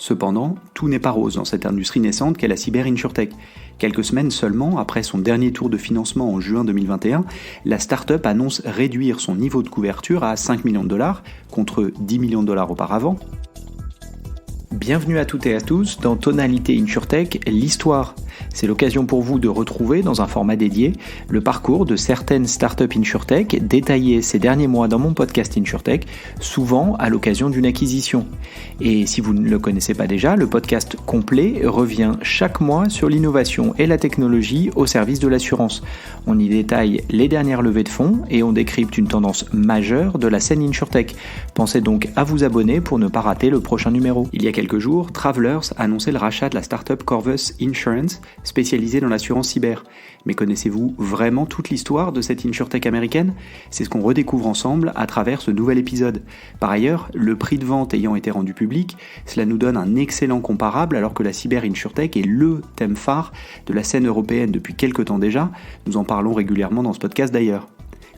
Cependant, tout n'est pas rose dans cette industrie naissante qu'est la cyber-insurtech. Quelques semaines seulement après son dernier tour de financement en juin 2021, la start-up annonce réduire son niveau de couverture à 5 millions de dollars contre 10 millions de dollars auparavant. Bienvenue à toutes et à tous dans Tonalité Insurtech, l'histoire. C'est l'occasion pour vous de retrouver dans un format dédié le parcours de certaines startups Insurtech détaillées ces derniers mois dans mon podcast Insurtech, souvent à l'occasion d'une acquisition. Et si vous ne le connaissez pas déjà, le podcast complet revient chaque mois sur l'innovation et la technologie au service de l'assurance. On y détaille les dernières levées de fonds et on décrypte une tendance majeure de la scène Insurtech. Pensez donc à vous abonner pour ne pas rater le prochain numéro. Il y a quelques jours, Travelers annonçait le rachat de la startup Corvus Insurance, spécialisée dans l'assurance cyber. Mais connaissez-vous vraiment toute l'histoire de cette Insurtech américaine ? C'est ce qu'on redécouvre ensemble à travers ce nouvel épisode. Par ailleurs, le prix de vente ayant été rendu public, cela nous donne un excellent comparable alors que la cyber-Insurtech est le thème phare de la scène européenne depuis quelques temps déjà. Nous en parlons régulièrement dans ce podcast d'ailleurs.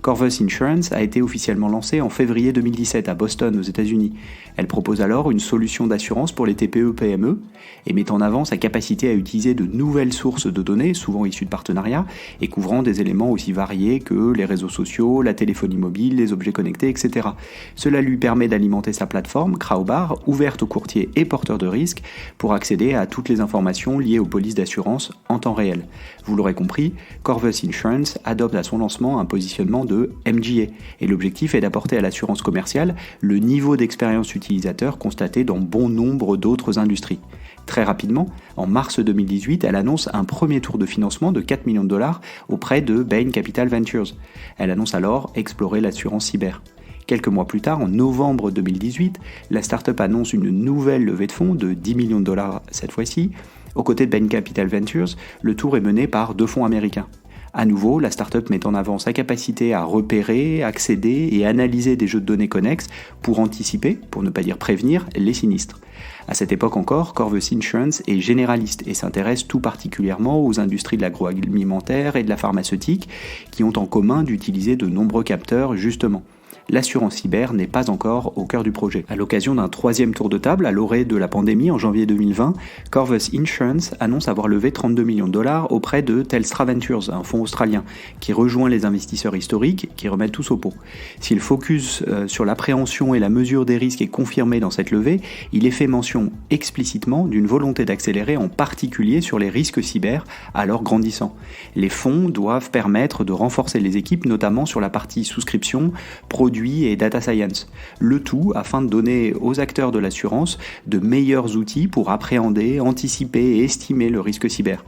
Corvus Insurance a été officiellement lancée en février 2017 à Boston aux États-Unis. Elle propose alors une solution d'assurance pour les TPE-PME et met en avant sa capacité à utiliser de nouvelles sources de données, souvent issues de partenariats, et couvrant des éléments aussi variés que les réseaux sociaux, la téléphonie mobile, les objets connectés, etc. Cela lui permet d'alimenter sa plateforme Crowbar, ouverte aux courtiers et porteurs de risques, pour accéder à toutes les informations liées aux polices d'assurance en temps réel. Vous l'aurez compris, Corvus Insurance adopte à son lancement un positionnement de MGA, et l'objectif est d'apporter à l'assurance commerciale le niveau d'expérience utilisateur constaté dans bon nombre d'autres industries. Très rapidement, en mars 2018, elle annonce un premier tour de financement de 4 millions de dollars auprès de Bain Capital Ventures. Elle annonce alors explorer l'assurance cyber. Quelques mois plus tard, en novembre 2018, la startup annonce une nouvelle levée de fonds de 10 millions de dollars cette fois-ci. Aux côtés de Bain Capital Ventures, le tour est mené par 2 fonds américains. À nouveau, la startup met en avant sa capacité à repérer, accéder et analyser des jeux de données connexes pour anticiper, pour ne pas dire prévenir, les sinistres. À cette époque encore, Corvus Insurance est généraliste et s'intéresse tout particulièrement aux industries de l'agroalimentaire et de la pharmaceutique qui ont en commun d'utiliser de nombreux capteurs justement. L'assurance cyber n'est pas encore au cœur du projet. À l'occasion d'un 3e tour de table, à l'orée de la pandémie en janvier 2020, Corvus Insurance annonce avoir levé 32 millions de dollars auprès de Telstra Ventures, un fonds australien, qui rejoint les investisseurs historiques qui remettent tous au pot. Si le focus sur l'appréhension et la mesure des risques est confirmé dans cette levée, il est fait mention explicitement d'une volonté d'accélérer en particulier sur les risques cyber, alors grandissants. Les fonds doivent permettre de renforcer les équipes, notamment sur la partie souscription, produits et data science. Le tout afin de donner aux acteurs de l'assurance de meilleurs outils pour appréhender, anticiper et estimer le risque cyber.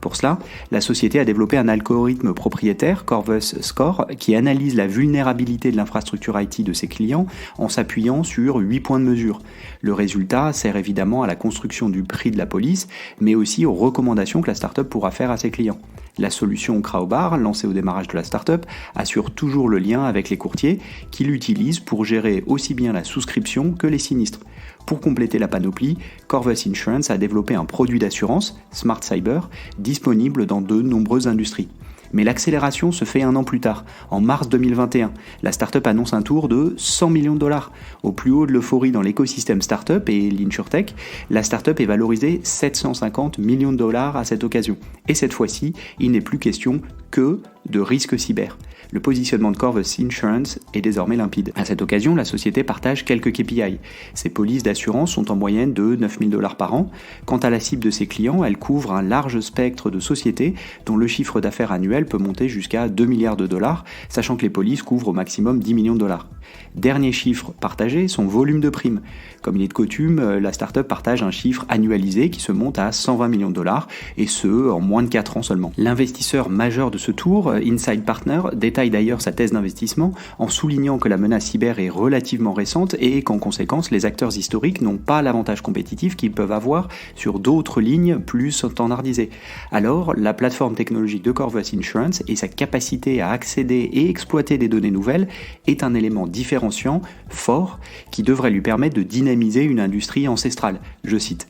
Pour cela, la société a développé un algorithme propriétaire, Corvus Score, qui analyse la vulnérabilité de l'infrastructure IT de ses clients en s'appuyant sur 8 points de mesure. Le résultat sert évidemment à la construction du prix de la police, mais aussi aux recommandations que la startup pourra faire à ses clients. La solution Crowbar, lancée au démarrage de la startup, assure toujours le lien avec les courtiers qui l'utilisent pour gérer aussi bien la souscription que les sinistres. Pour compléter la panoplie, Corvus Insurance a développé un produit d'assurance, Smart Cyber, disponible dans de nombreuses industries. Mais l'accélération se fait 1 an plus tard, en mars 2021. La startup annonce un tour de 100 millions de dollars. Au plus haut de l'euphorie dans l'écosystème startup et l'Insurtech, la startup est valorisée 750 millions de dollars à cette occasion. Et cette fois-ci, il n'est plus question que de risque cyber. Le positionnement de Corvus Insurance est désormais limpide. À cette occasion, la société partage quelques KPI. Ses polices d'assurance sont en moyenne de 9 000 dollars par an. Quant à la cible de ses clients, elle couvre un large spectre de sociétés dont le chiffre d'affaires annuel peut monter jusqu'à 2 milliards de dollars, sachant que les polices couvrent au maximum 10 millions de dollars. Dernier chiffre partagé, son volume de primes. Comme il est de coutume, la startup partage un chiffre annualisé qui se monte à 120 millions de dollars, et ce, en moins de 4 ans seulement. L'investisseur majeur de ce tour, Inside Partner, détaille d'ailleurs sa thèse d'investissement en soulignant que la menace cyber est relativement récente et qu'en conséquence, les acteurs historiques n'ont pas l'avantage compétitif qu'ils peuvent avoir sur d'autres lignes plus standardisées. Alors, la plateforme technologique de Corvus Insurance et sa capacité à accéder et exploiter des données nouvelles est un élément différenciant, fort, qui devrait lui permettre de dynamiser une industrie ancestrale. Je cite.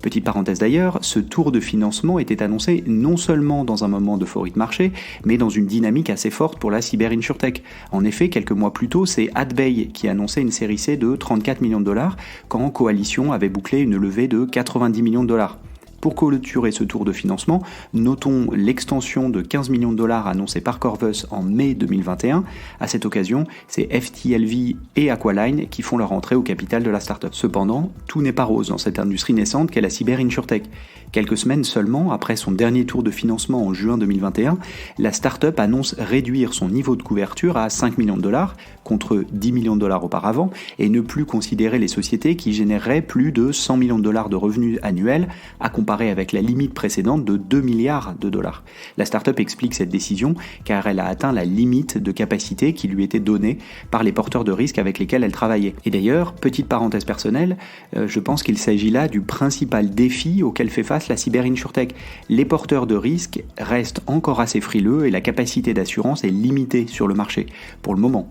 Petite parenthèse d'ailleurs, ce tour de financement était annoncé non seulement dans un moment d'euphorie de marché, mais dans une dynamique assez forte pour pour la cyber-insurtech. En effet, quelques mois plus tôt, c'est AdBay qui annonçait une série C de 34 millions de dollars quand Coalition avait bouclé une levée de 90 millions de dollars. Pour clôturer ce tour de financement, notons l'extension de 15 millions de dollars annoncée par Corvus en mai 2021. À cette occasion, c'est FTLV et Aqualine qui font leur entrée au capital de la startup. Cependant, tout n'est pas rose dans cette industrie naissante qu'est la cyber-insurtech. Quelques semaines seulement après son dernier tour de financement en juin 2021, la startup annonce réduire son niveau de couverture à 5 millions de dollars contre 10 millions de dollars auparavant et ne plus considérer les sociétés qui généreraient plus de 100 millions de dollars de revenus annuels à comparer avec la limite précédente de 2 milliards de dollars. La startup explique cette décision car elle a atteint la limite de capacité qui lui était donnée par les porteurs de risques avec lesquels elle travaillait. Et d'ailleurs, petite parenthèse personnelle, je pense qu'il s'agit là du principal défi auquel fait face la cyber-insurtech. Les porteurs de risques restent encore assez frileux et la capacité d'assurance est limitée sur le marché, pour le moment.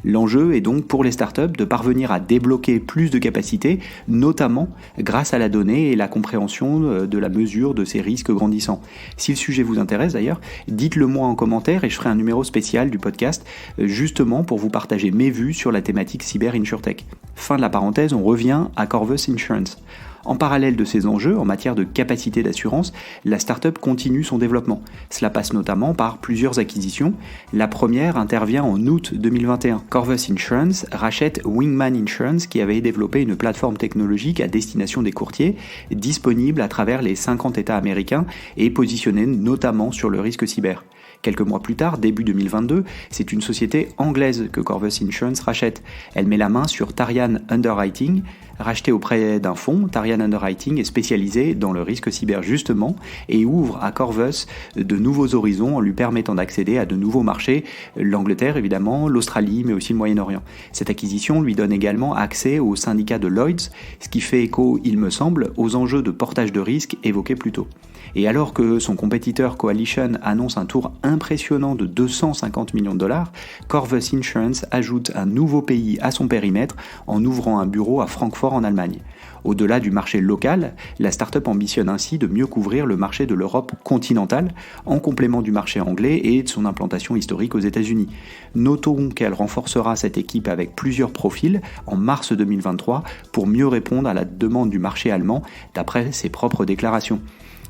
L'enjeu est donc pour les startups de parvenir à débloquer plus de capacités, notamment grâce à la donnée et la compréhension de la mesure de ces risques grandissants. Si le sujet vous intéresse d'ailleurs, dites-le moi en commentaire et je ferai un numéro spécial du podcast justement pour vous partager mes vues sur la thématique cyber-insurtech. Fin de la parenthèse, on revient à Corvus Insurance. En parallèle de ces enjeux, en matière de capacité d'assurance, la startup continue son développement. Cela passe notamment par plusieurs acquisitions. La première intervient en août 2021. Corvus Insurance rachète Wingman Insurance qui avait développé une plateforme technologique à destination des courtiers, disponible à travers les 50 États américains et positionnée notamment sur le risque cyber. Quelques mois plus tard, début 2022, c'est une société anglaise que Corvus Insurance rachète. Elle met la main sur Tarian Underwriting. Racheté auprès d'un fonds, Tarian Underwriting est spécialisé dans le risque cyber justement et ouvre à Corvus de nouveaux horizons en lui permettant d'accéder à de nouveaux marchés, l'Angleterre évidemment, l'Australie mais aussi le Moyen-Orient. Cette acquisition lui donne également accès au syndicat de Lloyd's, ce qui fait écho, il me semble, aux enjeux de portage de risque évoqués plus tôt. Et alors que son compétiteur Coalition annonce un tour impressionnant de 250 millions de dollars, Corvus Insurance ajoute un nouveau pays à son périmètre en ouvrant un bureau à Francfort en Allemagne. Au-delà du marché local, la start-up ambitionne ainsi de mieux couvrir le marché de l'Europe continentale en complément du marché anglais et de son implantation historique aux États-Unis. Notons qu'elle renforcera cette équipe avec plusieurs profils en mars 2023 pour mieux répondre à la demande du marché allemand d'après ses propres déclarations.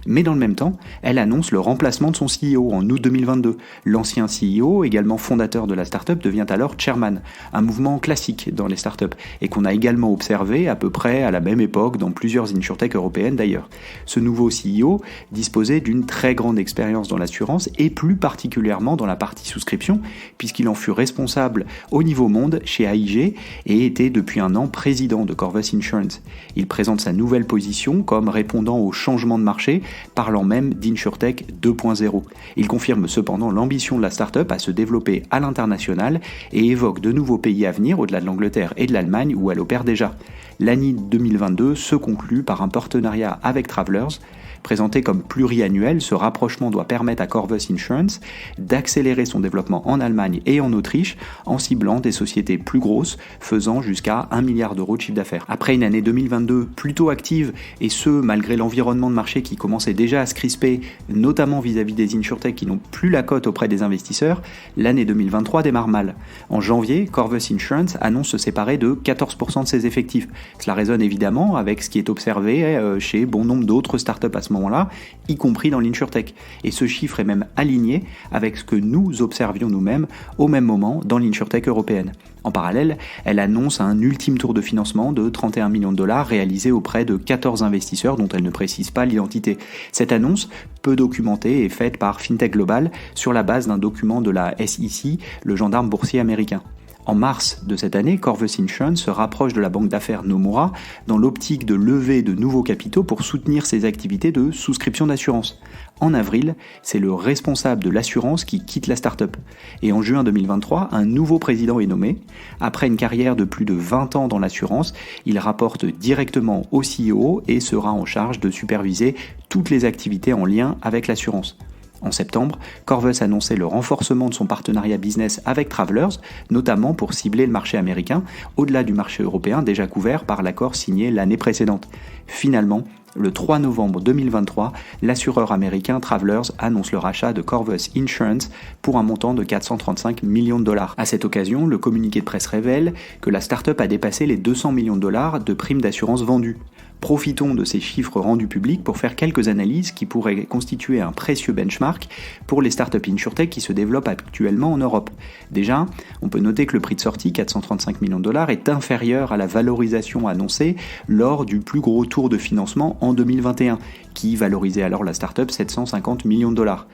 Mais dans le même temps, elle annonce le remplacement de son CEO en août 2022. L'ancien CEO, également fondateur de la startup, devient alors chairman, un mouvement classique dans les startups et qu'on a également observé à peu près à la même époque dans plusieurs insurtech européennes d'ailleurs. Ce nouveau CEO disposait d'une très grande expérience dans l'assurance et plus particulièrement dans la partie souscription, puisqu'il en fut responsable au niveau monde chez AIG et était depuis un an président de Corvus Insurance. Il présente sa nouvelle position comme répondant au changement de marché, parlant même d'InsurTech 2.0. Il confirme cependant l'ambition de la startup à se développer à l'international et évoque de nouveaux pays à venir au-delà de l'Angleterre et de l'Allemagne où elle opère déjà. L'année 2022 se conclut par un partenariat avec Travelers. Présenté comme pluriannuel, ce rapprochement doit permettre à Corvus Insurance d'accélérer son développement en Allemagne et en Autriche en ciblant des sociétés plus grosses faisant jusqu'à 1 milliard d'euros de chiffre d'affaires. Après une année 2022 plutôt active et ce malgré l'environnement de marché qui commençait déjà à se crisper, notamment vis-à-vis des insurtech qui n'ont plus la cote auprès des investisseurs, l'année 2023 démarre mal. En janvier, Corvus Insurance annonce se séparer de 14% de ses effectifs. Cela résonne évidemment avec ce qui est observé chez bon nombre d'autres startups à ce moment-là, y compris dans l'insurtech. Et ce chiffre est même aligné avec ce que nous observions nous-mêmes au même moment dans l'insurtech européenne. En parallèle, elle annonce un ultime tour de financement de 31 millions de dollars réalisé auprès de 14 investisseurs dont elle ne précise pas l'identité. Cette annonce, peu documentée, est faite par FinTech Global sur la base d'un document de la SEC, le gendarme boursier américain. En mars de cette année, Corvus Insurance se rapproche de la banque d'affaires Nomura dans l'optique de lever de nouveaux capitaux pour soutenir ses activités de souscription d'assurance. En avril, c'est le responsable de l'assurance qui quitte la start-up. Et en juin 2023, un nouveau président est nommé. Après une carrière de plus de 20 ans dans l'assurance, il rapporte directement au CEO et sera en charge de superviser toutes les activités en lien avec l'assurance. En septembre, Corvus annonçait le renforcement de son partenariat business avec Travelers, notamment pour cibler le marché américain, au-delà du marché européen déjà couvert par l'accord signé l'année précédente. Finalement, le 3 novembre 2023, l'assureur américain Travelers annonce le rachat de Corvus Insurance pour un montant de 435 millions de dollars. À cette occasion, le communiqué de presse révèle que la start-up a dépassé les 200 millions de dollars de primes d'assurance vendues. Profitons de ces chiffres rendus publics pour faire quelques analyses qui pourraient constituer un précieux benchmark pour les startups insurtech qui se développent actuellement en Europe. Déjà, on peut noter que le prix de sortie, 435 millions de dollars, est inférieur à la valorisation annoncée lors du plus gros tour de financement en 2021, qui valorisait alors la startup 750 millions de dollars.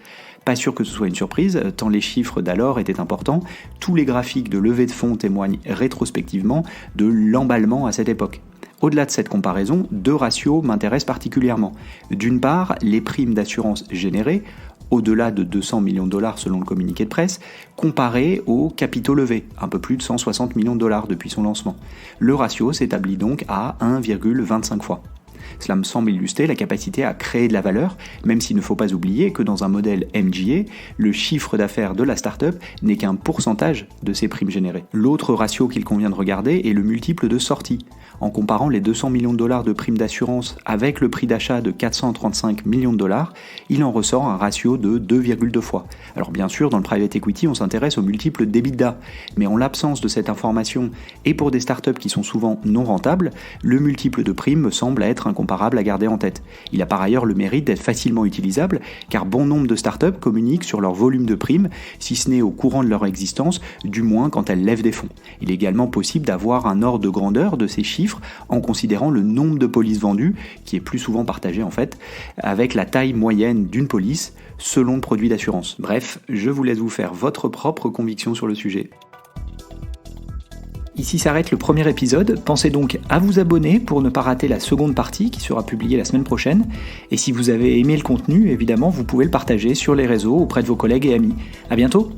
Pas sûr que ce soit une surprise, tant les chiffres d'alors étaient importants, tous les graphiques de levée de fonds témoignent rétrospectivement de l'emballement à cette époque. Au-delà de cette comparaison, deux ratios m'intéressent particulièrement. D'une part, les primes d'assurance générées, au-delà de 200 millions de dollars selon le communiqué de presse, comparées aux capitaux levés, un peu plus de 160 millions de dollars depuis son lancement. Le ratio s'établit donc à 1,25 fois. Cela me semble illustrer la capacité à créer de la valeur, même s'il ne faut pas oublier que dans un modèle MGA, le chiffre d'affaires de la startup n'est qu'un pourcentage de ces primes générées. L'autre ratio qu'il convient de regarder est le multiple de sortie. En comparant les 200 millions de dollars de primes d'assurance avec le prix d'achat de 435 millions de dollars, il en ressort un ratio de 2,2 fois. Alors bien sûr, dans le private equity, on s'intéresse au multiple d'EBITDA, mais en l'absence de cette information et pour des startups qui sont souvent non rentables, le multiple de primes me semble être incomparable à garder en tête. Il a par ailleurs le mérite d'être facilement utilisable, car bon nombre de startups communiquent sur leur volume de primes, si ce n'est au courant de leur existence, du moins quand elles lèvent des fonds. Il est également possible d'avoir un ordre de grandeur de ces chiffres en considérant le nombre de polices vendues, qui est plus souvent partagé en fait, avec la taille moyenne d'une police selon le produit d'assurance. Bref, je vous laisse vous faire votre propre conviction sur le sujet. Ici s'arrête le premier épisode, pensez donc à vous abonner pour ne pas rater la seconde partie qui sera publiée la semaine prochaine. Et si vous avez aimé le contenu, évidemment, vous pouvez le partager sur les réseaux auprès de vos collègues et amis. À bientôt!